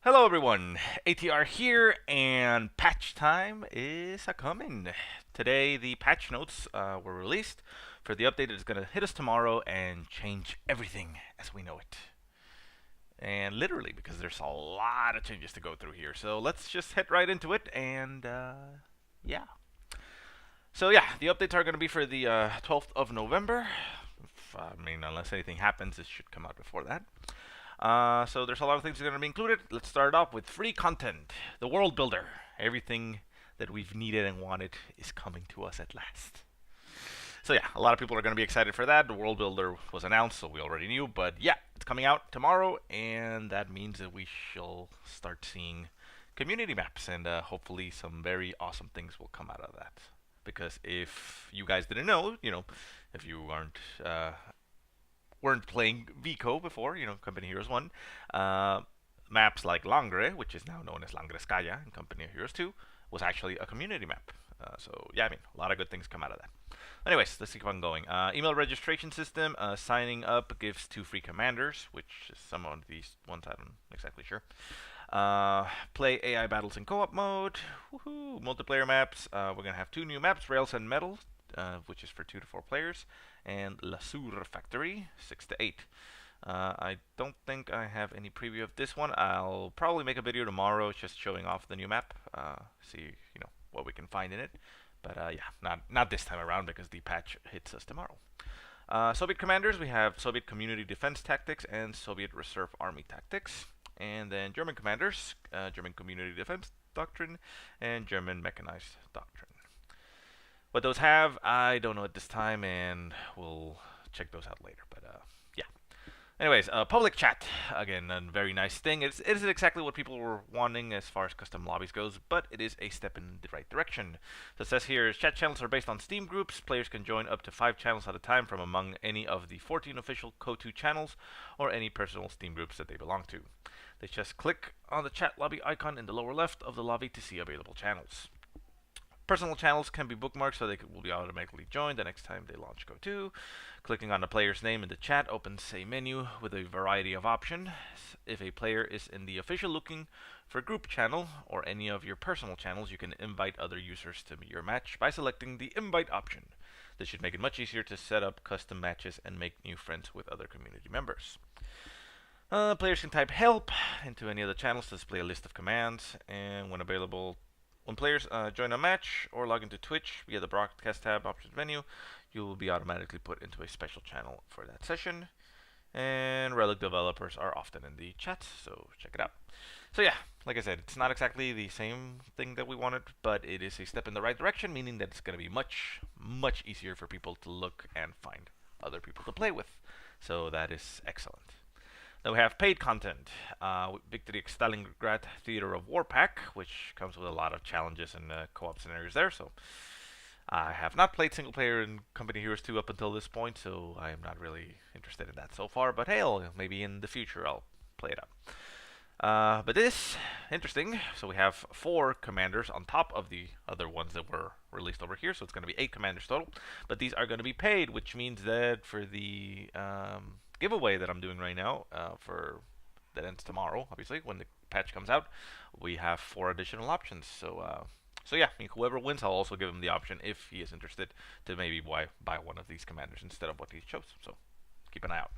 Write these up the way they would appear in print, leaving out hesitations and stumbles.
Hello everyone, ATR here, and patch time is a-coming. Today the patch notes were released for the update that is going to hit us tomorrow and change everything as we know it. And literally, because there's a lot of changes to go through here. So let's just head right into it, and yeah. So yeah, the updates are going to be for the 12th of November. Unless anything happens, it should come out before that. So there's a lot of things that are going to be included. Let's start off with free content. The World Builder. Everything that we've needed and wanted is coming to us at last. So yeah, a lot of people are going to be excited for that. The World Builder was announced, so we already knew. But yeah, it's coming out tomorrow, and that means that we shall start seeing community maps, and hopefully some very awesome things will come out of that. Because if you guys didn't know, if you weren't playing Vico before, Company Heroes 1, maps like Langre, which is now known as Langreskaya in Company of Heroes 2, was actually a community map. So yeah, a lot of good things come out of that. Anyways, let's keep on going. Email registration system. Signing up gives 2 free commanders, which is some of these ones I'm exactly sure. Play AI battles in co-op mode. Woohoo! Multiplayer maps. We're gonna have 2 new maps: Rails and Metal, which is for 2 to 4 players, and Lasur Factory, 6 to 8. I don't think I have any preview of this one. I'll probably make a video tomorrow just showing off the new map, see what we can find in it. But yeah, not this time around because the patch hits us tomorrow. Soviet commanders, we have Soviet Community Defense Tactics and Soviet Reserve Army Tactics. And then German commanders, German Community Defense Doctrine and German Mechanized Doctrine. What those have, I don't know at this time, and we'll check those out later. But yeah. Anyways, public chat, again, a very nice thing. It isn't exactly what people were wanting as far as custom lobbies goes, but it is a step in the right direction. So it says here, chat channels are based on Steam groups. Players can join up to 5 channels at a time from among any of the 14 official CoH2 channels or any personal Steam groups that they belong to. They just click on the chat lobby icon in the lower left of the lobby to see available channels. Personal channels can be bookmarked so they will be automatically joined the next time they launch CoH2. Clicking on the player's name in the chat opens a menu with a variety of options. If a player is in the official looking for group channel or any of your personal channels, you can invite other users to your match by selecting the invite option. This should make it much easier to set up custom matches and make new friends with other community members. Players can type help into any of the channels to display a list of commands, and when players join a match or log into Twitch via the broadcast tab options menu, you will be automatically put into a special channel for that session. And Relic developers are often in the chat, so check it out. So yeah, like I said, it's not exactly the same thing that we wanted, but it is a step in the right direction, meaning that it's going to be much, much easier for people to look and find other people to play with. So that is excellent. Then we have paid content. Victory Stalingrad Theater of War Pack, which comes with a lot of challenges and co-op scenarios there. So I have not played single player in Company Heroes 2 up until this point, so I am not really interested in that so far. But hey, maybe in the future I'll play it out. But this, interesting. So we have 4 commanders on top of the other ones that were released over here. So it's going to be 8 commanders total. But these are going to be paid, which means that for the giveaway that I'm doing right now, for that ends tomorrow, obviously, when the patch comes out, we have 4 additional options. So yeah, whoever wins, I'll also give him the option, if he is interested, to maybe buy one of these commanders instead of what he chose. So keep an eye out.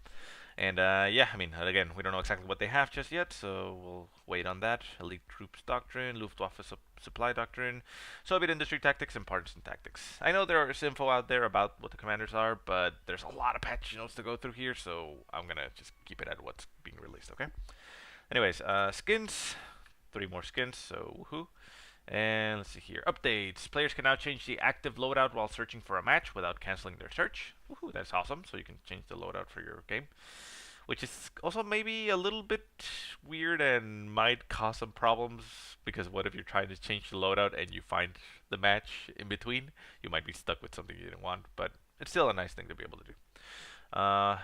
And yeah, again, we don't know exactly what they have just yet, so we'll wait on that. Elite Troops Doctrine, Luftwaffe Supply Doctrine, Soviet Industry Tactics, and Partisan Tactics. I know there is info out there about what the commanders are, but there's a lot of patch notes to go through here, so I'm going to just keep it at what's being released, okay? Anyways, skins, 3 more skins, so woohoo. And let's see here. Updates. Players can now change the active loadout while searching for a match without canceling their search. Woohoo, that's awesome. So you can change the loadout for your game. Which is also maybe a little bit weird and might cause some problems, because what if you're trying to change the loadout and you find the match in between? You might be stuck with something you didn't want, but it's still a nice thing to be able to do.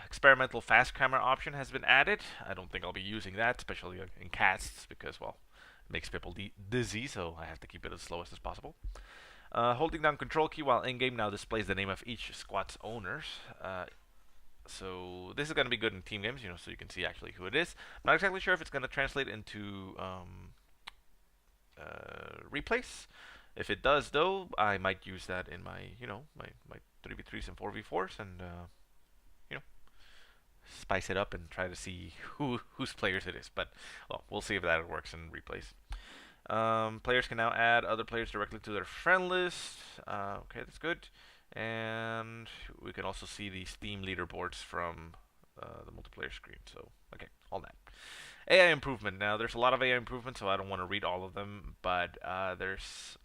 Experimental fast camera option has been added. I don't think I'll be using that, especially in casts, because, well, it makes people dizzy, so I have to keep it as slowest as possible. Holding down control key while in-game now displays the name of each squad's owners. So this is going to be good in team games, so you can see actually who it is. I'm not exactly sure if it's going to translate into replays. If it does, though, I might use that in my, my 3v3s and 4v4s, and you know, spice it up and try to see whose players it is. But well, we'll see if that works in replays. Players can now add other players directly to their friend list. Okay, that's good. And we can also see the Steam leaderboards from the multiplayer screen. So, okay, all that. AI improvement. Now, there's a lot of AI improvement, so I don't want to read all of them, but there's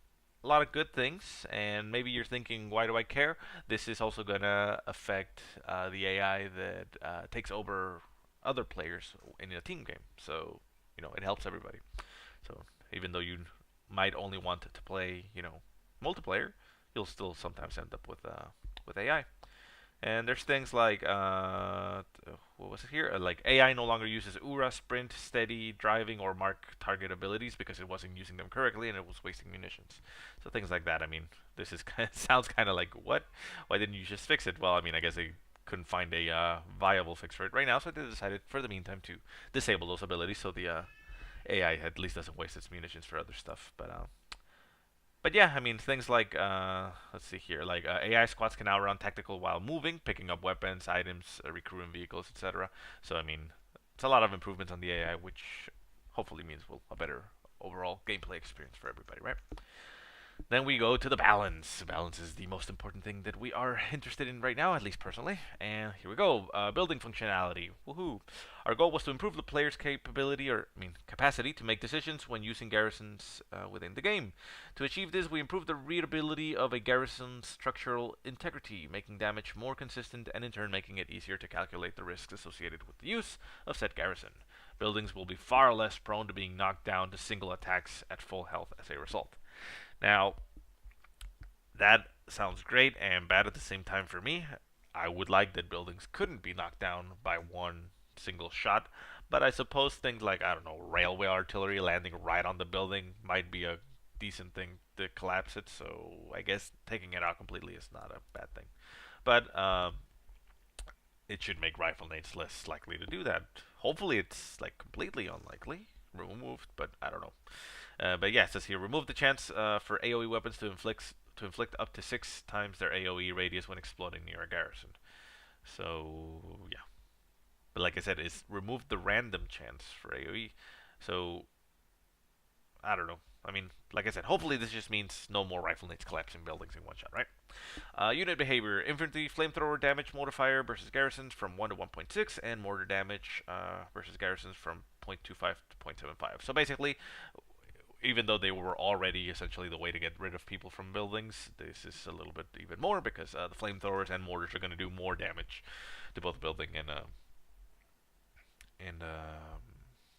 a lot of good things, and maybe you're thinking, why do I care? This is also going to affect the AI that takes over other players in a team game. So, it helps everybody. So, even though you might only want to play, multiplayer, you'll still sometimes end up with AI. And there's things like what was it here? Like AI no longer uses URA, sprint, steady, driving, or mark target abilities because it wasn't using them correctly and it was wasting munitions. So things like that. I mean, this is sounds kind of like what? Why didn't you just fix it? Well, I mean, I guess they couldn't find a viable fix for it right now, so they decided for the meantime to disable those abilities so the AI at least doesn't waste its munitions for other stuff. But yeah, I mean things like let's see here, like AI squads can now run tactical while moving, picking up weapons, items, recruiting vehicles, etc. So I mean, it's a lot of improvements on the AI, which hopefully means a better overall gameplay experience for everybody, right? Then we go to the balance. Balance is the most important thing that we are interested in right now, at least personally. And here we go. Building functionality. Woohoo! Our goal was to improve the player's capability, capacity to make decisions when using garrisons within the game. To achieve this, we improved the readability of a garrison's structural integrity, making damage more consistent and in turn making it easier to calculate the risks associated with the use of said garrison. Buildings will be far less prone to being knocked down to single attacks at full health as a result. Now, that sounds great and bad at the same time for me. I would like that buildings couldn't be knocked down by one single shot, but I suppose things like, I don't know, railway artillery landing right on the building might be a decent thing to collapse it, so I guess taking it out completely is not a bad thing. But it should make rifle nades less likely to do that. Hopefully it's like completely unlikely removed, but I don't know. But yeah, it says here, remove the chance for AoE weapons to inflict up to 6 times their AoE radius when exploding near a garrison. So yeah, but like I said, it's removed the random chance for AoE. So I don't know. I mean, like I said, hopefully this just means no more rifle nades collapsing buildings in one shot, right? Unit behavior: infantry flamethrower damage modifier versus garrisons from 1 to 1.6, and mortar damage versus garrisons from 0.25 to 0.75. So basically, even though they were already essentially the way to get rid of people from buildings, this is a little bit even more because the flamethrowers and mortars are going to do more damage to both building and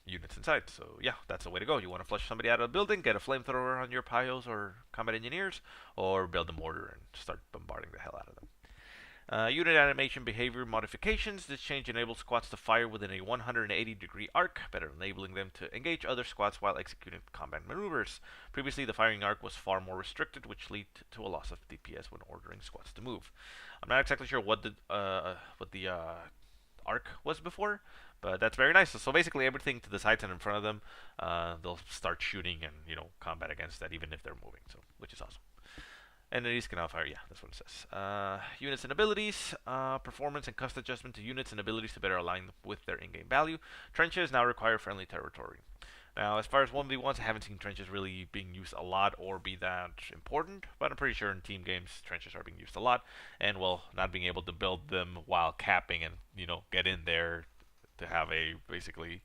units inside. So yeah, that's the way to go. You want to flush somebody out of a building, get a flamethrower on your pyos or combat engineers, or build a mortar and start bombarding the hell out of them. Unit animation behavior modifications. This change enables squads to fire within a 180-degree arc, better enabling them to engage other squads while executing combat maneuvers. Previously, the firing arc was far more restricted, which led to a loss of DPS when ordering squads to move. I'm not exactly sure what the arc was before, but that's very nice. So basically, everything to the sides and in front of them, they'll start shooting and combat against that, even if they're moving. So, which is awesome. And these can now fire, yeah, that's what it says. Units and abilities, performance and cost adjustment to units and abilities to better align with their in-game value. Trenches now require friendly territory. Now, as far as 1v1s, I haven't seen trenches really being used a lot or be that important, but I'm pretty sure in team games, trenches are being used a lot. And, well, not being able to build them while capping and, get in there to have a, basically,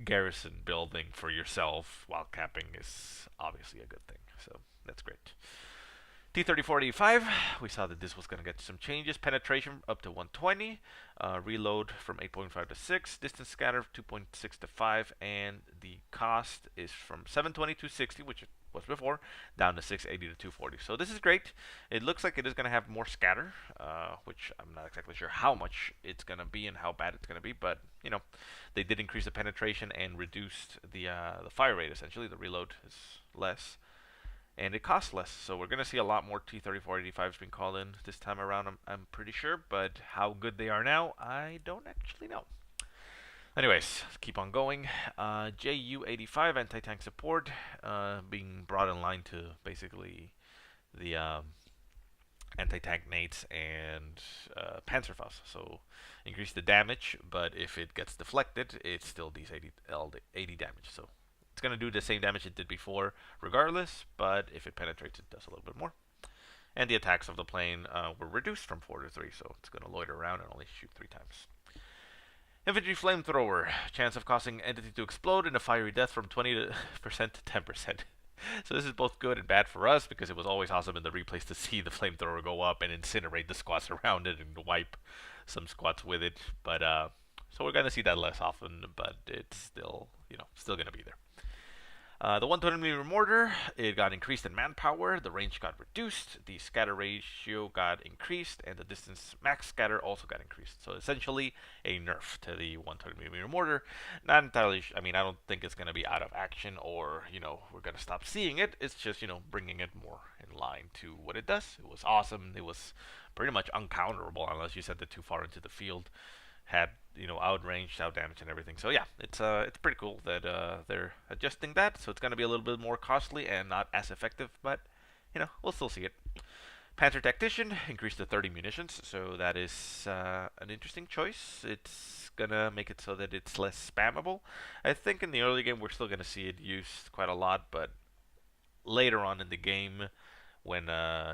garrison building for yourself while capping is obviously a good thing. So, that's great. T-3485, we saw that this was going to get some changes. Penetration up to 120, reload from 8.5 to 6, distance scatter 2.6 to 5, and the cost is from 720 to 60, which it was before, down to 680 to 240. So this is great. It looks like it is going to have more scatter, which I'm not exactly sure how much it's going to be and how bad it's going to be, but they did increase the penetration and reduced the fire rate. Essentially, the reload is less. and it costs less. So we're gonna see a lot more T-3485s being called in this time around. I'm pretty sure, but how good they are now, I don't actually know. Anyways, let's keep on going. Ju-85 anti-tank support being brought in line to basically the anti-tank nates and Panzerfaust. So increase the damage, but if it gets deflected, it still deals 80 damage. So it's going to do the same damage it did before regardless, but if it penetrates, it does a little bit more. And the attacks of the plane were reduced from 4 to 3, so it's going to loiter around and only shoot 3 times. Infantry Flamethrower. Chance of causing entity to explode in a fiery death from 20% to 10%. So this is both good and bad for us because it was always awesome in the replays to see the flamethrower go up and incinerate the squats around it and wipe some squats with it. But so we're gonna see that less often, but it's still still gonna be there. The 120mm mortar, it got increased in manpower, the range got reduced, the scatter ratio got increased, and the distance max scatter also got increased. So essentially a nerf to the 120mm mortar. Not entirely, I don't think it's going to be out of action or, we're going to stop seeing it. It's just, bringing it more in line to what it does. It was awesome. It was pretty much uncounterable unless you sent it too far into the field. Had outranged, outdamaged, and everything. So yeah, it's pretty cool that they're adjusting that. So it's going to be a little bit more costly and not as effective, but we'll still see it. Panzer Tactician increased to 30 munitions, so that is an interesting choice. It's gonna make it so that it's less spammable. I think in the early game we're still gonna see it used quite a lot, but later on in the game, when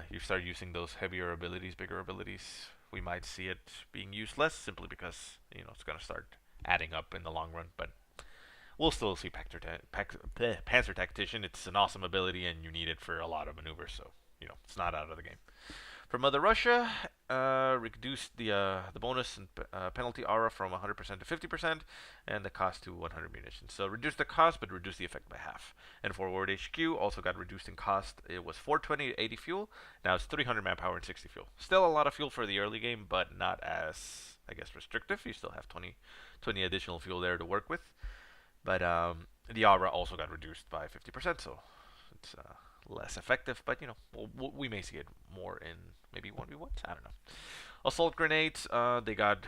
you start using those heavier abilities, bigger abilities, we might see it being used less simply because it's going to start adding up in the long run. But we'll still see Panzer Tactician. It's an awesome ability, and you need it for a lot of maneuvers, so it's not out of the game. For Mother Russia, reduced the bonus and penalty aura from 100% to 50%, and the cost to 100 munitions. So reduced the cost, but reduced the effect by half. And Forward HQ also got reduced in cost. It was 420 to 80 fuel. Now it's 300 manpower and 60 fuel. Still a lot of fuel for the early game, but not as, I guess, restrictive. You still have 20 additional fuel there to work with. But the aura also got reduced by 50%, so it's less effective, but we may see it more in maybe 1v1s. I don't know. Assault grenades, they got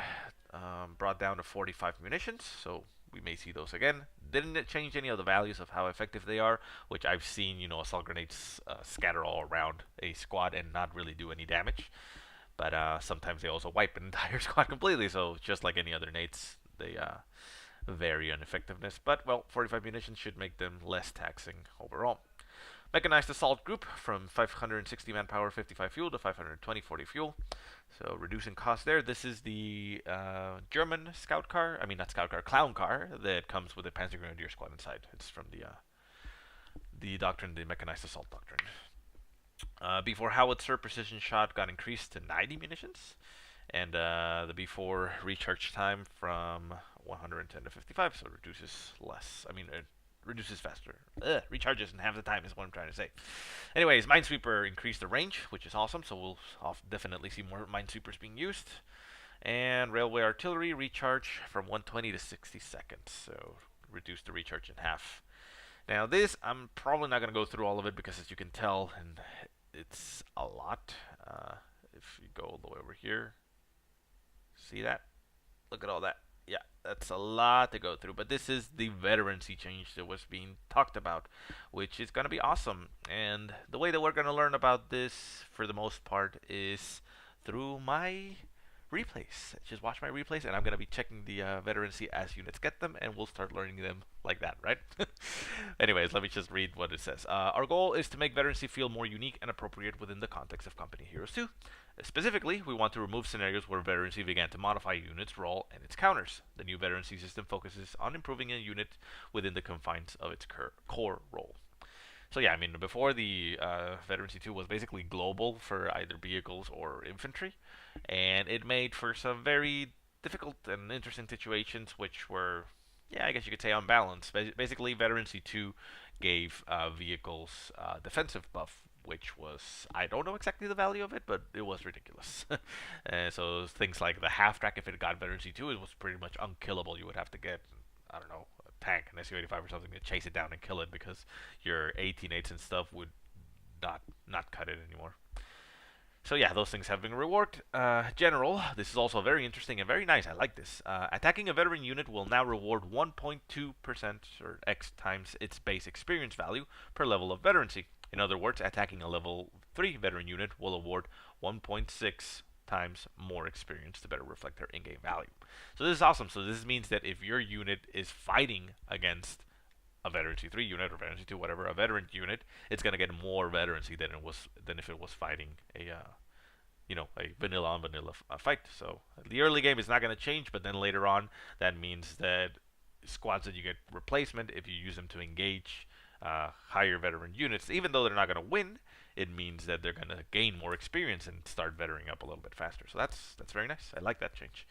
brought down to 45 munitions, so we may see those again. Didn't change any of the values of how effective they are, which I've seen assault grenades scatter all around a squad and not really do any damage. But sometimes they also wipe an entire squad completely, so just like any other nades, they vary in effectiveness. But well, 45 munitions should make them less taxing overall. Mechanized Assault Group from 560 manpower, 55 fuel to 520, 40 fuel. So reducing cost there. This is the German scout car. Not scout car, clown car that comes with a Panzer Grenadier squad inside. It's from the doctrine, the Mechanized Assault Doctrine. B4 Howitzer Precision Shot got increased to 90 munitions. And the B4 recharge time from 110 to 55, so it reduces less. It reduces faster. Recharges in half the time is what I'm trying to say. Anyways, Minesweeper increased the range, which is awesome, so we'll definitely see more Minesweepers being used. And Railway Artillery recharge from 120 to 60 seconds, so reduce the recharge in half. Now this, I'm probably not going to go through all of it because as you can tell, and it's a lot. If you go all the way over here, see that? Look at all that. Yeah, that's a lot to go through, but this is the veterancy change that was being talked about, which is going to be awesome. And the way that we're going to learn about this, for the most part, is through my replays. Just watch my replays, and I'm going to be checking the veterancy as units get them, and we'll start learning them like that, right? Anyways, let me just read what it says. Our goal is to make veterancy feel more unique and appropriate within the context of Company Heroes 2. Specifically, we want to remove scenarios where veterancy began to modify a unit's role and its counters. The new veterancy system focuses on improving a unit within the confines of its core role. So yeah, before the Veterancy 2 was basically global for either vehicles or infantry, and it made for some very difficult and interesting situations which were, yeah, I guess you could say unbalanced. Basically, Veterancy 2 gave vehicles defensive buff, which was, I don't know exactly the value of it, but it was ridiculous. And so things like the half-track, if it got Veterancy 2, it was pretty much unkillable. You would have to get, I don't know, a tank, an Su-85 or something to chase it down and kill it, because your 18-8s and stuff would not cut it anymore. So yeah, those things have been reworked. General, this is also very interesting and very nice. I like this. Attacking a veteran unit will now reward 1.2% or X times its base experience value per level of veterancy. In other words, attacking a level 3 veteran unit will award 1.6 times more experience to better reflect their in-game value. So this is awesome. So this means that if your unit is fighting against a veterancy 3 unit or veterancy 2, whatever, a veteran unit, it's going to get more veterancy than if it was fighting a vanilla on vanilla fight. So the early game is not going to change, but then later on, that means that squads that you get replacement, if you use them to engage higher veteran units, even though they're not going to win, it means that they're going to gain more experience and start veteran up a little bit faster. So that's very nice. I like that change.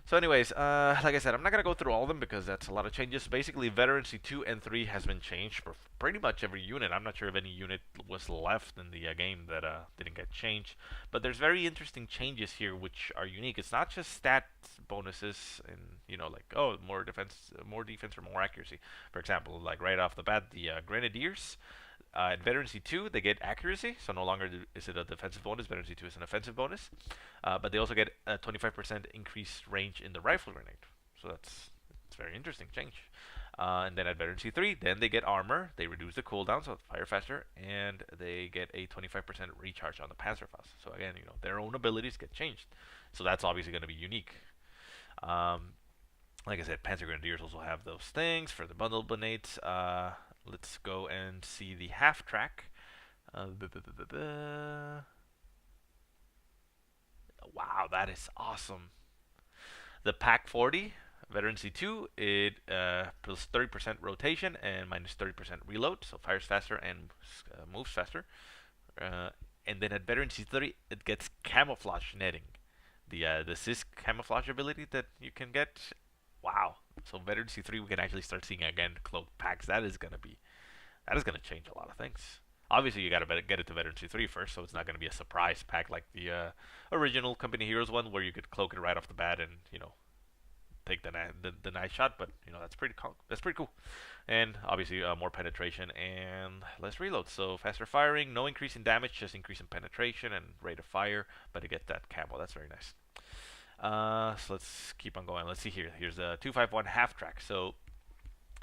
So anyways, like I said, I'm not going to go through all of them because that's a lot of changes. Basically, Veterancy 2 and 3 has been changed for pretty much every unit. I'm not sure if any unit was left in the game that didn't get changed. But there's very interesting changes here which are unique. It's not just stat bonuses and, like, oh, more defense or more accuracy. For example, like right off the bat, the Grenadiers. At Veterancy 2, they get accuracy, so no longer is it a defensive bonus. Veterancy 2 is an offensive bonus. But they also get a 25% increased range in the rifle grenade. So that's a very interesting change. And then at Veterancy 3, then they get armor. They reduce the cooldown, so fire faster. And they get a 25% recharge on the Panzerfaust. So again, their own abilities get changed. So that's obviously going to be unique. Like I said, Panzer Grenadiers also have those things for the bundle grenades. Let's go and see the half track. Wow, that is awesome. The Pack 40, Veterancy 2, it plus 30% rotation and minus 30% reload, so fires faster and moves faster. And then at Veterancy 3, it gets camouflage netting. The CIS camouflage ability that you can get. Wow. So Veterancy 3, we can actually start seeing again cloaked packs. That is gonna change a lot of things. Obviously, you gotta get it to Veterancy 3 first, so it's not gonna be a surprise pack like the original Company Heroes one, where you could cloak it right off the bat and take the nice shot. But that's pretty cool. And obviously, more penetration and less reload. So faster firing, no increase in damage, just increase in penetration and rate of fire. But to get that camo, that's very nice. So let's keep on going. Let's see here. Here's the 251 half track. So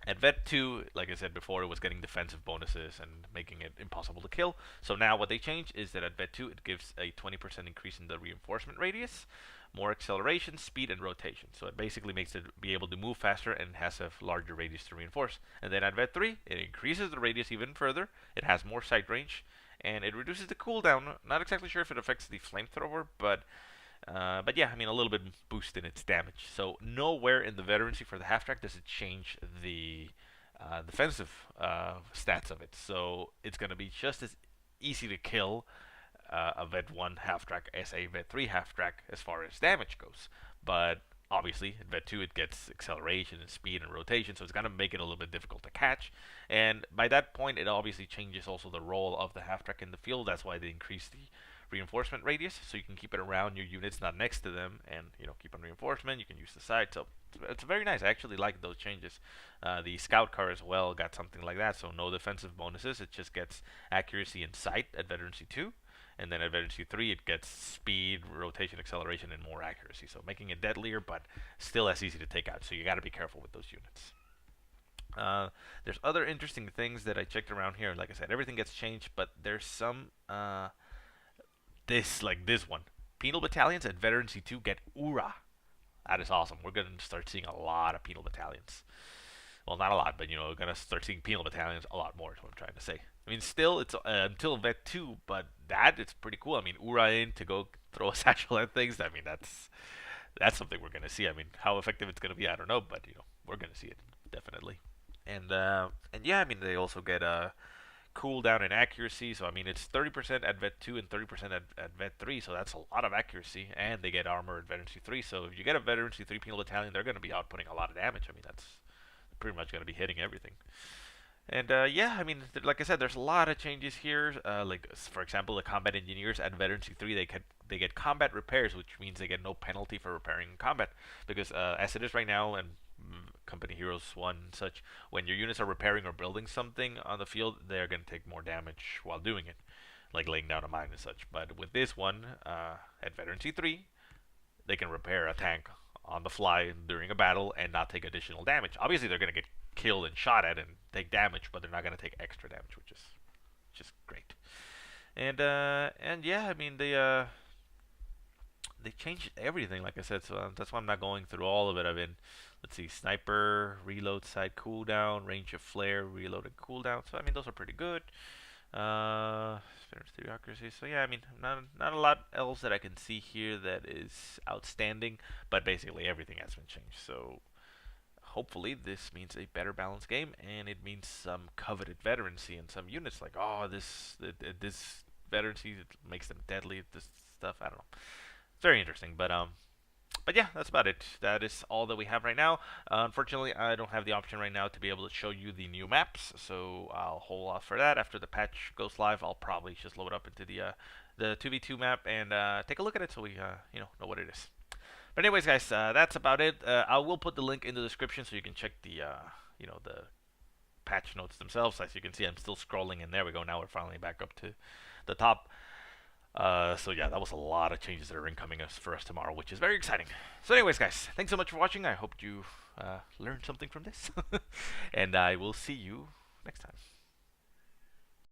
at Vet 2, like I said before, it was getting defensive bonuses and making it impossible to kill. So now what they changed is that at Vet 2, it gives a 20% increase in the reinforcement radius, more acceleration, speed, and rotation. So it basically makes it be able to move faster and has a larger radius to reinforce. And then at Vet 3, it increases the radius even further. It has more sight range, and it reduces the cooldown. Not exactly sure if it affects the flamethrower, but yeah, I mean, a little bit boost in its damage. So nowhere in the veterancy for the half track does it change the defensive stats of it. So it's going to be just as easy to kill a Vet 1 half track as a Vet 3 half track as far as damage goes. But obviously, in Vet 2, it gets acceleration and speed and rotation, so it's going to make it a little bit difficult to catch. And by that point, it obviously changes also the role of the half track in the field. That's why they increase the reinforcement radius, so you can keep it around your units, not next to them, and keep on reinforcement. You can use the side, so it's very nice. I actually like those changes. The scout car as well got something like that, so no defensive bonuses. It just gets accuracy and sight at Veterancy 2, and then at Veterancy 3 it gets speed, rotation, acceleration, and more accuracy, so making it deadlier, but still as easy to take out. So you got to be careful with those units. There's other interesting things that I checked around here. Like I said, everything gets changed, but there's some this one. Penal battalions at Veterancy 2 get URA. That is awesome. We're going to start seeing a lot of penal battalions. Well, not a lot, but we're going to start seeing penal battalions a lot more, is what I'm trying to say. I mean, still, it's until Vet 2, but it's pretty cool. I mean, URA in to go throw a satchel at things. I mean, that's something we're going to see. I mean, how effective it's going to be, I don't know, but we're going to see it, definitely. And yeah, I mean, they also get cooldown and accuracy. So I mean, it's 30% at Vet 2 and 30% at Vet 3. So that's a lot of accuracy. And they get armor at Veterancy 3. So if you get a Veterancy 3 penal battalion, they're going to be outputting a lot of damage. I mean, that's pretty much going to be hitting everything. And yeah, I mean, like I said, there's a lot of changes here. Like for example, the combat engineers at Veterancy 3, they get combat repairs, which means they get no penalty for repairing combat, because as it is right now, and Company Heroes 1 and such, when your units are repairing or building something on the field, they're going to take more damage while doing it, like laying down a mine and such. But with this one, at Veteran C3, they can repair a tank on the fly during a battle and not take additional damage. Obviously, they're going to get killed and shot at and take damage, but they're not going to take extra damage, which is just great. And yeah, I mean they changed everything, like I said, so that's why I'm not going through all of it. Let's see, sniper, reload side cooldown, range of flare, reload and cooldown. So I mean, those are pretty good. Spinner's 3 accuracy. So yeah, I mean, not a lot else that I can see here that is outstanding, but basically everything has been changed. So hopefully this means a better balanced game, and it means some coveted veterancy in some units. Like, oh, this veterancy makes them deadly. This stuff, I don't know. Very interesting, but yeah, that's about it. That is all that we have right now. Unfortunately, I don't have the option right now to be able to show you the new maps, so I'll hold off for that. After the patch goes live, I'll probably just load up into the 2v2 map and take a look at it so we know what it is. But anyways, guys, that's about it. I will put the link in the description so you can check the the patch notes themselves. As you can see, I'm still scrolling, and there we go. Now we're finally back up to the top. So yeah, that was a lot of changes that are incoming for us tomorrow, which is very exciting. So anyways, guys, thanks so much for watching. I hope you learned something from this. And I will see you next time.